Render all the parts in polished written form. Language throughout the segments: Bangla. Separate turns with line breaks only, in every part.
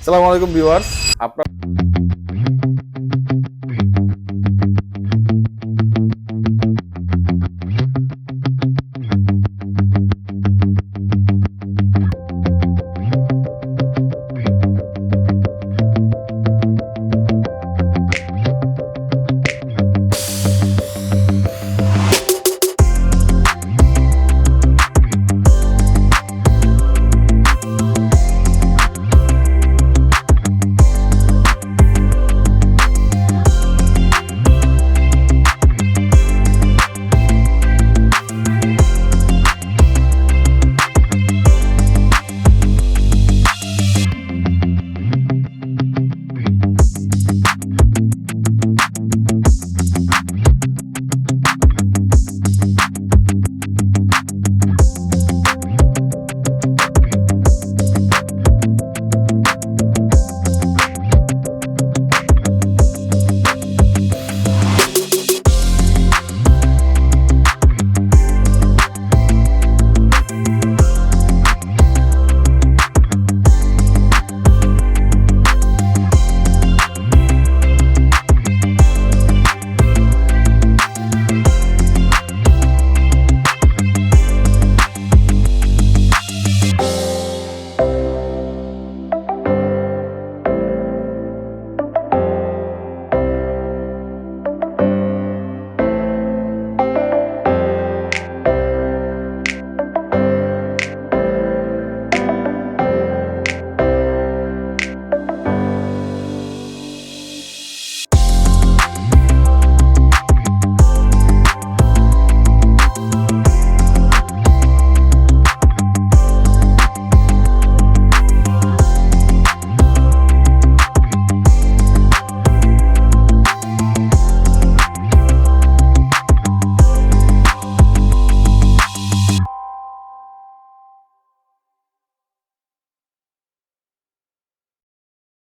আসসালামু আলাইকুম ভিউয়ার্স। আপনার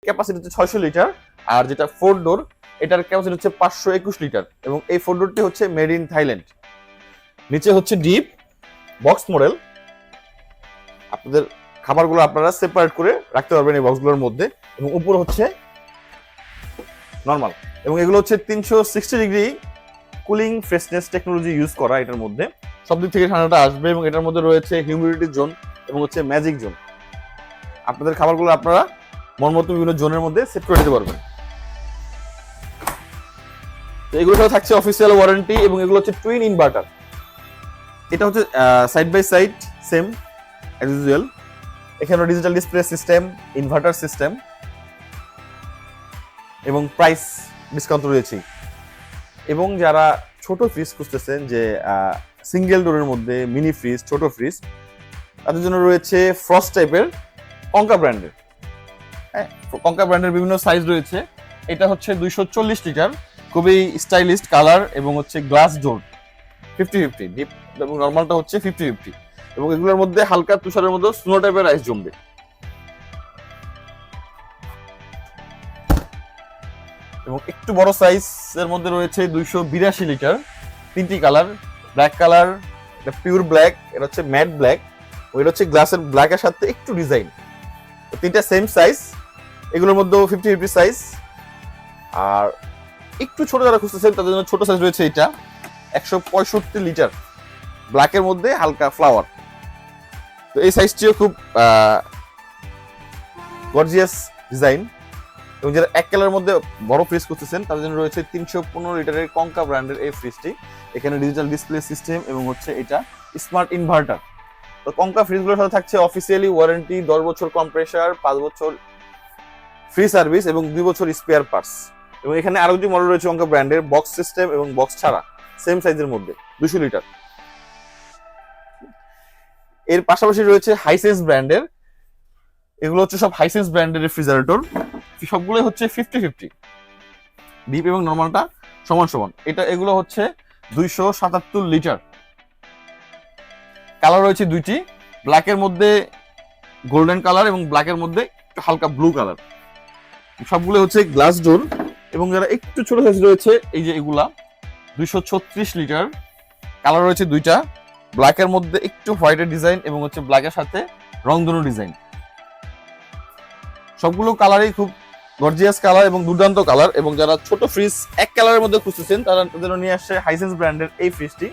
ক্যাপাসিটি হচ্ছে 600 লিটার, আর যেটা 4 ডোর এটার ক্যাপাসিটি হচ্ছে 521 লিটার, এবং এই 4 ডোরটি হচ্ছে মেড ইন থাইল্যান্ড। নিচে হচ্ছে ডিপ বক্স মডেল। আপনাদের খাবারগুলো আপনারা সেপারেট করে রাখতে পারবেন এই বক্সগুলোর মধ্যে, এবং উপর হচ্ছে নরমাল, এবং এগুলো হচ্ছে 360 degree cooling freshness technology use করা এটার মধ্যে। সব দিক থেকে ঠান্ডাটা আসবে, এবং এটার মধ্যে রয়েছে হিউমিডিটি জোন এবং হচ্ছে ম্যাজিক জোন। আপনাদের খাবারগুলো আপনারা মন মতো বিভিন্ন জোনের মধ্যে সেট করে দিতে পারবেন। তো এগুলো সব থাকছে অফিসিয়াল ওয়ারেন্টি, এবং এগুলো হচ্ছে টুইন ইনভার্টার। এটা হচ্ছে side by side same as usual. এখানে digital display system, inverter system, এবং প্রাইস ডিসকাউন্ট রয়েছে। এবং যারা ছোট ফ্রিজ খুঁজতেছেন, যে সিঙ্গেল ডোরের মধ্যে মিনি ফ্রিজ, ছোট ফ্রিজ, তাদের জন্য রয়েছে ফ্রস্ট টাইপের কঙ্কা ব্র্যান্ডের। হ্যাঁ, কঙ্কা ব্র্যান্ডের বিভিন্ন সাইজ রয়েছে। এটা হচ্ছে 240 লিটার, খুবই স্টাইলিশ কালার, এবং হচ্ছে গ্লাস ডোর, 50-50 ডিপ, এবং নর্মালটা হচ্ছে 50-50, এবং এগুলোর মধ্যে হালকা তুষারের মধ্যে স্নো টাইপের আইস জমবে। এবং একটু বড় সাইজের মধ্যে রয়েছে 282 লিটার, 3টি কালার, ব্ল্যাক কালার, এটা পিওর ব্ল্যাক, এটা হচ্ছে ম্যাট ব্ল্যাক, ওইটা হচ্ছে গ্লাসের ব্ল্যাকের সাথে একটু ডিজাইন। তিনটা সেম সাইজ, এগুলোর মধ্যে 50-50 সাইজ। আর একটু ছোট যারা খুঁজতেছেন তাদের জন্য ছোট সাইজ রয়েছে এটা 165 লিটার, ব্ল্যাকের মধ্যে হালকা ফ্লাওয়ার। তো এই সাইজটিও খুব গর্জিয়াস ডিজাইন। এবং যারা এক কালারের মধ্যে বড় ফ্রিজ খুঁজতেছেন তাদের জন্য রয়েছে 315 লিটারের কঙ্কা ব্র্যান্ডের এই ফ্রিজটি। এখানে ডিজিটাল ডিসপ্লে সিস্টেম, এবং হচ্ছে এটা স্মার্ট ইনভার্টার। তো কঙ্কা ফ্রিজগুলোর সাথে থাকছে অফিসিয়ালি ওয়ারেন্টি, 10 বছর কম্প্রেসার, 5 বছর ফ্রি সার্ভিস, এবং 2 বছর স্পেয়ার পার্টস। এবং এখানে আরো দুটি মডেল রয়েছে কঙ্কা ব্র্যান্ডের, বক্স সিস্টেম এবং বক্স ছাড়া, সেম সাইজের মধ্যে 200 লিটার। এর পাশাপাশি রয়েছে হাইসেন্স ব্র্যান্ডের, এগুলো হচ্ছে সব হাইসেন্স ব্র্যান্ডের রেফ্রিজারেটর। সবগুলো হচ্ছে 50-50, ডিপ এবং নরমালটা সমান সমান। এগুলো হচ্ছে 277 লিটার। কালার রয়েছে দুইটি, ব্ল্যাকের মধ্যে গোল্ডেন কালার এবং ব্ল্যাকের মধ্যে হালকা ব্লু কালার। সবগুলো হচ্ছে গ্লাস ডোর, এবং যারা একটু ছোট সাইজ রয়েছে এই যে এগুলা 236 লিটার। কালার রয়েছে দুইটা, ব্ল্যাকের মধ্যে একটু হোয়াইটের ডিজাইন, এবং হচ্ছে ব্ল্যাকের সাথে রংধনু ডিজাইন। সবগুলো কালারই খুব গর্জিয়াস কালার এবং দুর্দান্ত কালার। এবং যারা ছোট ফ্রিজ এক কালারের মধ্যে খুঁজতেছেন তারা তাদের নিয়ে আসছে হাইসেন্স ব্র্যান্ডের এই ফ্রিজটি,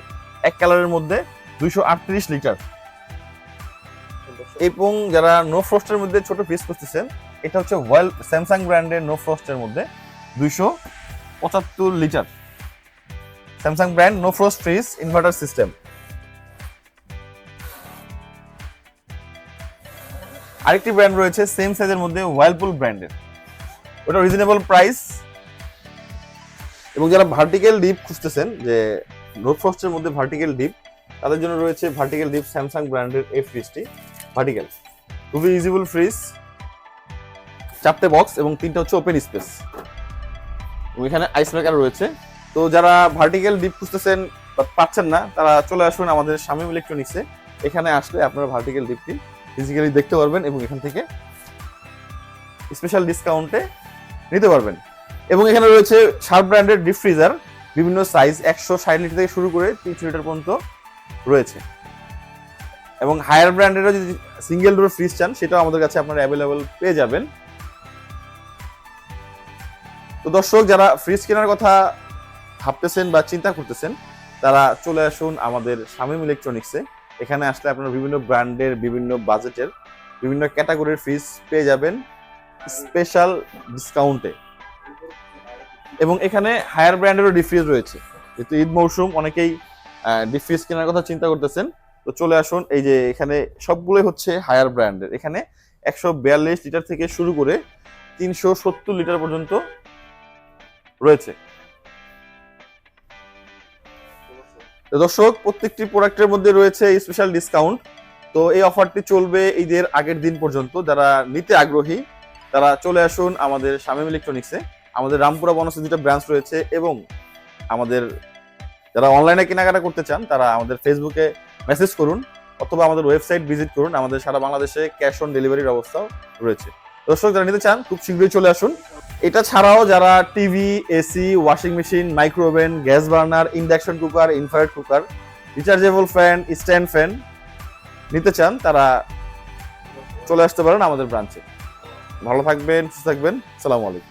এক কালারের মধ্যে 238 লিটার। এবং যারা নো ফ্রস্টের মধ্যে ছোট ফ্রিজ খুঁজতেছেন, এটা হচ্ছে স্যামসাং ব্র্যান্ডের নো ফ্রস্টের মধ্যে 275 litre Samsung brand no frost fridge inverter system. আরেকটি ব্র্যান্ড রয়েছে সেম সাইজের মধ্যে ওয়ার্লপুল ব্র্যান্ডের, ওটা রিজনেবল প্রাইস। এবং যারা ভার্টিক্যাল ডিপ খুঁজতেছেন, যে নো ফ্রস্টের মধ্যে ভার্টিক্যাল ডিপ, তাদের জন্য রয়েছে ভার্টিক্যাল ডিপ স্যামসাং ব্র্যান্ডের এই ফ্রিজটি। ভার্টিক্যাল খুবই ইউজেবল ফ্রিজ, 4টে বক্স এবং 3টা হচ্ছে ওপেন স্পেস, এবং এখানে আইস মেকার রয়েছে। তো যারা ভার্টিক্যাল ডিপ খুঁজতেছেন বা পাচ্ছেন না, তারা চলে আসুন আমাদের শামীম ইলেকট্রনিক্সে। এখানে আসলে আপনারা ভার্টিক্যাল ডিপটি ফিজিক্যালি দেখতে পারবেন এবং এখান থেকে স্পেশাল ডিসকাউন্টে নিতে পারবেন। এবং এখানে রয়েছে শার্প ব্র্যান্ডের ডিপ ফ্রিজার, বিভিন্ন সাইজ 160 লিটার থেকে শুরু করে 300 লিটার পর্যন্ত রয়েছে। এবং হায়ার ব্র্যান্ডেরও যদি সিঙ্গেল ডোর ফ্রিজ চান, সেটাও আমাদের কাছে আপনারা অ্যাভেলেবল পেয়ে যাবেন। তো দর্শক, যারা ফ্রিজ কেনার কথা ভাবতেছেন বা চিন্তা করতেছেন, তারা চলে আসুন আমাদের শামীম ইলেকট্রনিক্সে। এখানে আসলে আপনারা বিভিন্ন ব্র্যান্ডের, বিভিন্ন বাজেটের, বিভিন্ন ক্যাটাগরির ফ্রিজ পেয়ে যাবেন স্পেশাল ডিসকাউন্টে। এবং এখানে হায়ার ব্র্যান্ডেরও ডিপ ফ্রিজ রয়েছে, যেহেতু ঈদ মৌসুম, অনেকেই ডিপ ফ্রিজ কেনার কথা চিন্তা করতেছেন। তো চলে আসুন, এই যে এখানে সবগুলোই হচ্ছে হায়ার ব্র্যান্ডের। এখানে 142 লিটার থেকে শুরু করে 370 লিটার পর্যন্ত রয়েছে। দর্শক, প্রত্যেকটি প্রোডাক্টের মধ্যে রয়েছে স্পেশাল ডিসকাউন্ট। তো এই অফারটি চলবে ঈদের আগের দিন পর্যন্ত। যারা নিতে আগ্রহী তারা চলে আসুন আমাদের শামীম ইলেকট্রনিক্সে। আমাদের রামপুরা বনশ্রী 2টা ব্রাঞ্চ রয়েছে, এবং আমাদের যারা অনলাইনে কেনাকাটা করতে চান তারা আমাদের ফেসবুকে মেসেজ করুন অথবা আমাদের ওয়েবসাইট ভিজিট করুন। আমাদের সারা বাংলাদেশে ক্যাশ অন ডেলিভারির ব্যবস্থাও রয়েছে। দর্শক, যারা নিতে চান খুব শীঘ্রই চলে আসুন। এটা ছাড়াও যারা TV, AC, washing machine, micro oven, gas burner, induction cooker, infrared cooker, rechargeable fan, stand fan নিতে চান, তারা চলে আসতে পারেন আমাদের ব্রাঞ্চে। ভালো থাকবেন, সুস্থ থাকবেন। আসসালামু আলাইকুম।